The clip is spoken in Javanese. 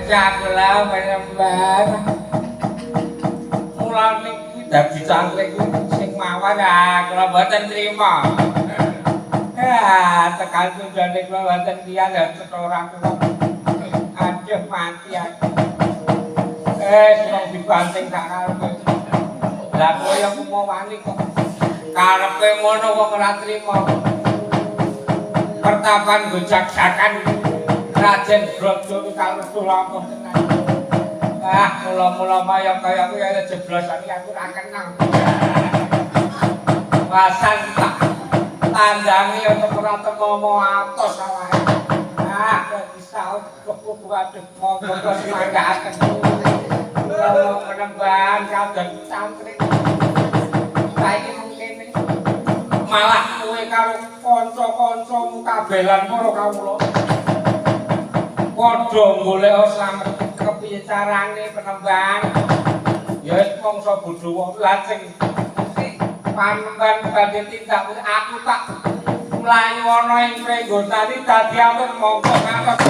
Caklah penemban. Mulane iki dadi cangkrik sing mawon kula mboten trima. Tekan tunjane kula mboten tiyang setoran kula. Aduh mati aku. Kok dibanting sak karepe. Lah koyo kumo wani kok. Karepe ngono kok ora trima. Pertapan gojak-jakan Raden Brojo karo Sulampah tenan. Mula-mula maya kaya kuwi ya jeblosan aku ora kenal. Wasan tak tandangi untuk ora temo atos awake. Kok bisa kok waduh monggo semanggaken. Penemban kadang cangkrik. Saiki mungkin malah kowe karo kanca-kancamu kabelan para kawula. Padha golek slamet kepiye carane penemban. Ya wis mangsa bodho lajeng panemban badhe tindak aku tak mlayu ana ing prenggotane dadi atur monggo ngatos.